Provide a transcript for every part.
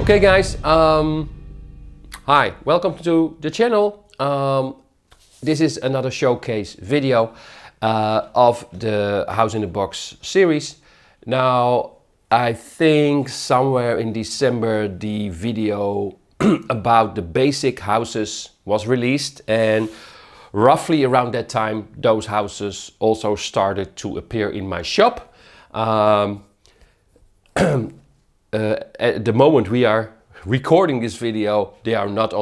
Okay guys, hi, welcome to the channel. This is another showcase video of the House in the Box series. Now, I think somewhere in December the video about the basic houses was released, and roughly around that time those houses also started to appear in my shop. At the moment we are recording this video, they are not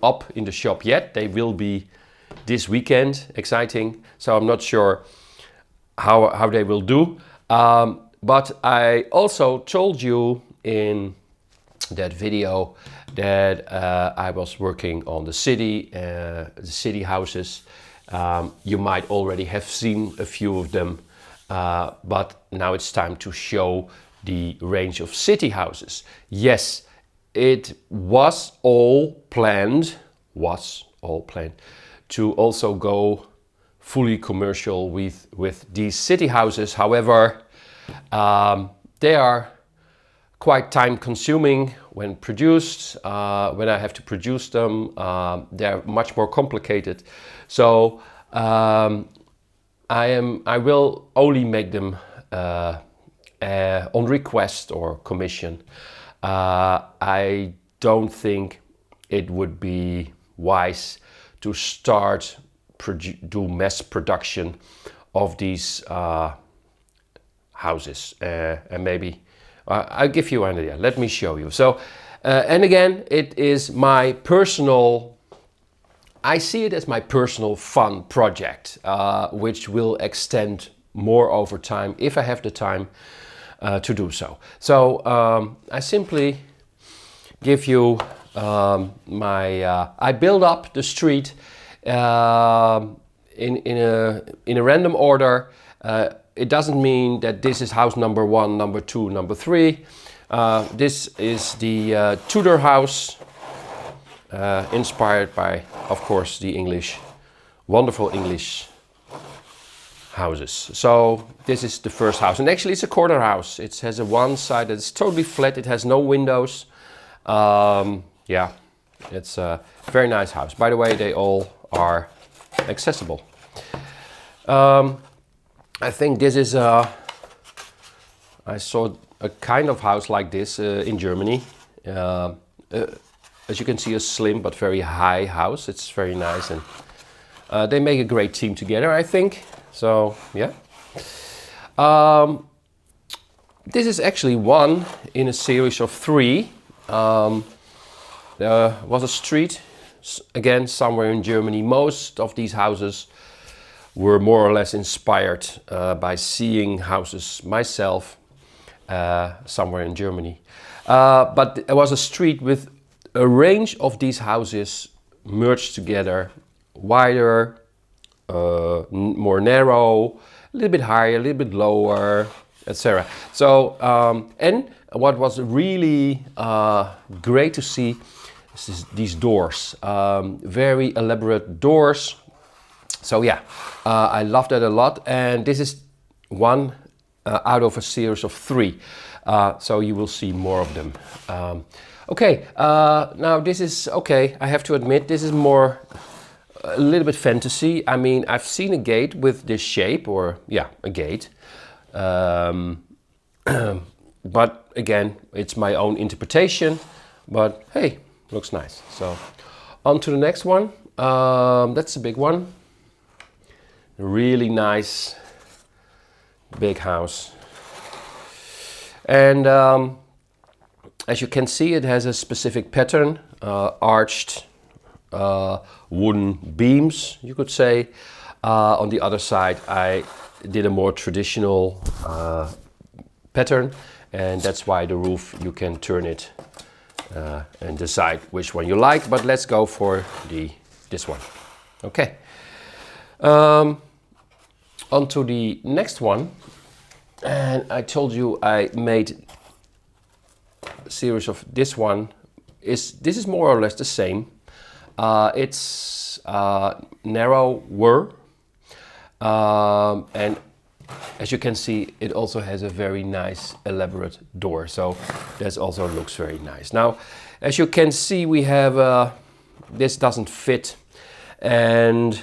up in the shop yet. They will be this weekend, exciting. So I'm not sure how they will do. But I also told you in that video that I was working on the city houses. You might already have seen a few of them, but now it's time to show the range of city houses. Yes, it was all planned to also go fully commercial with these city houses. However, they are quite time consuming when produced. When I have to produce them, they're much more complicated. So I will only make them on request or commission. I don't think it would be wise to start do mass production of these houses. And maybe I'll give you an idea. Let me show you. So, and again, it is my personal, I see it as my personal fun project, which will extend more over time if I have the time to do so. So I simply give you I build up the street in a random order. It doesn't mean that this is house number 1, number 2, number 3. This is the Tudor house, inspired by, of course, the wonderful English houses. So this is the first house, and actually it's a corner house. It has one side that's totally flat. It has no windows. Yeah, it's a very nice house. By the way, they all are accessible. I think this is I saw a kind of house like this in Germany. As you can see, a slim but very high house. It's very nice, and they make a great team together, I think. So yeah, this is actually one in a series of 3. There was a street, again, somewhere in Germany. Most of these houses were more or less inspired by seeing houses myself somewhere in Germany. But there was a street with a range of these houses merged together, wider, more narrow, a little bit higher, a little bit lower, etc. So, and what was really great to see is these doors, very elaborate doors. So yeah, I love that a lot, and this is one out of a series of 3. So you will see more of them. Okay, now this is, okay, I have to admit, this is more a little bit fantasy. I mean, I've seen a gate with this shape, or yeah, a gate. But again, it's my own interpretation. But hey, looks nice. So on to the next one. That's a big one. Really nice, big house. And as you can see, it has a specific pattern, arched wooden beams, you could say. On the other side, I did a more traditional pattern, and that's why the roof, you can turn it and decide which one you like. But let's go for this one. Okay. On to the next one, and I told you I made a series of this one. This is more or less the same. It's narrower, and as you can see, it also has a very nice elaborate door, so this also looks very nice. Now, as you can see, we have this doesn't fit, and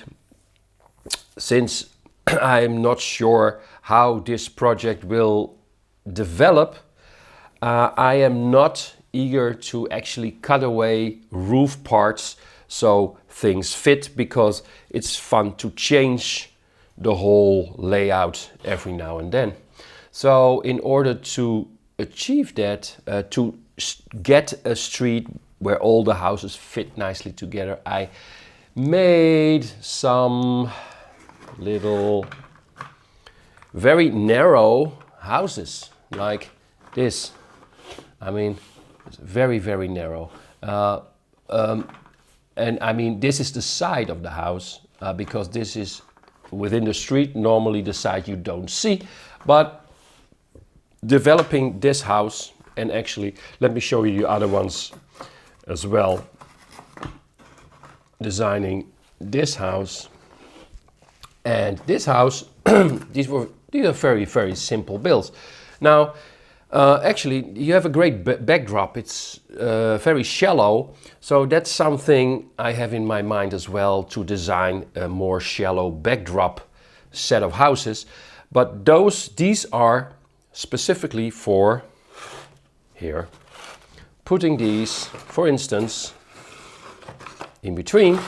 since I'm not sure how this project will develop, I am not eager to actually cut away roof parts so things fit, because it's fun to change the whole layout every now and then. So in order to achieve that, to get a street where all the houses fit nicely together, I made some little very narrow houses like this. I mean, it's very, very narrow. And I mean, this is the side of the house, because this is within the street, normally the side you don't see. But developing this house, and actually, let me show you the other ones as well. Designing this house and this house, these are very, very simple builds. Now, actually, you have a great backdrop. It's very shallow, so that's something I have in my mind as well, to design a more shallow backdrop set of houses. But these are specifically for here, putting these, for instance, in between,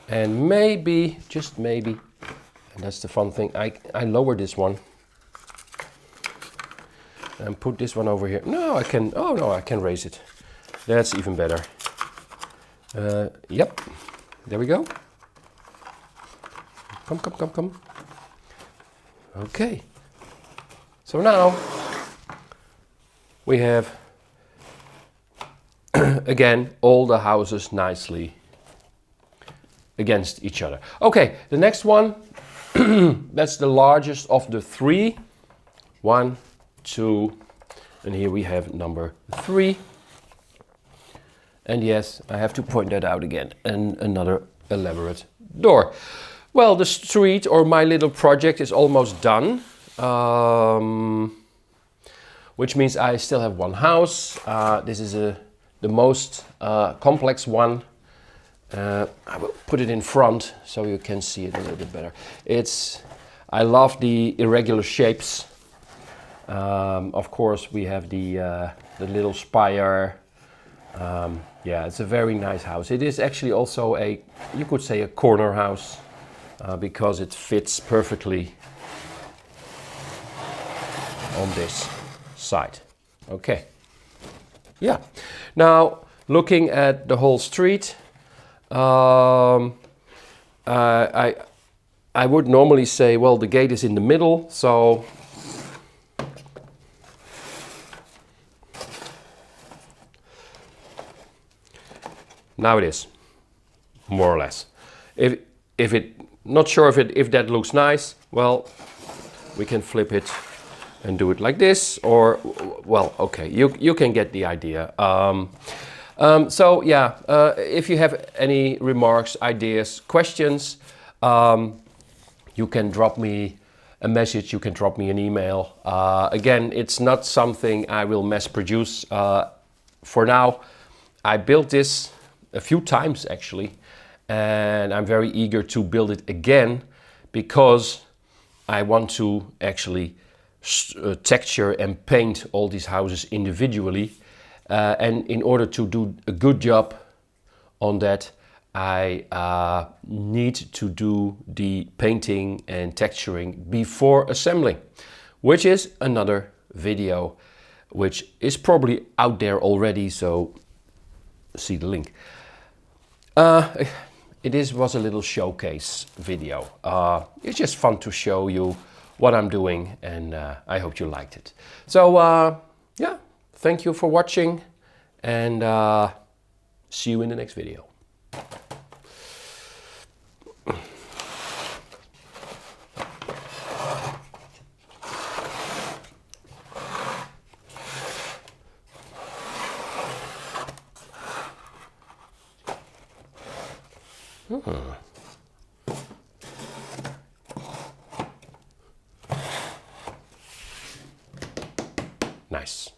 and maybe, just maybe, and that's the fun thing, I lower this one and put this one over here. No, I can, oh no, I can raise it. That's even better. Yep, there we go. Come, come, come, come. Okay. So now we have, again, all the houses nicely against each other. Okay, the next one, that's the largest of the three. 1, 2, and here we have number 3. And yes, I have to point that out again, and another elaborate door. Well, the street, or my little project, is almost done, which means I still have one house. This is the most complex one. I will put it in front so you can see it a little bit better. I love the irregular shapes. Of course, we have the little spire. Yeah, it's a very nice house. It is actually also you could say a corner house, because it fits perfectly on this side. Okay. Yeah. Now, looking at the whole street, I would normally say, well, the gate is in the middle, so now it is, more or less. Not sure if that looks nice, well, we can flip it and do it like this, or, well, okay, you can get the idea. So yeah, if you have any remarks, ideas, questions, you can drop me a message, you can drop me an email. Again, it's not something I will mass produce. For now, I built this a few times actually, and I'm very eager to build it again, because I want to actually texture and paint all these houses individually. And in order to do a good job on that, I need to do the painting and texturing before assembling, which is another video, which is probably out there already, so see the link. It was a little showcase video. It's just fun to show you what I'm doing, and I hope you liked it. So yeah, thank you for watching, and see you in the next video. Nice.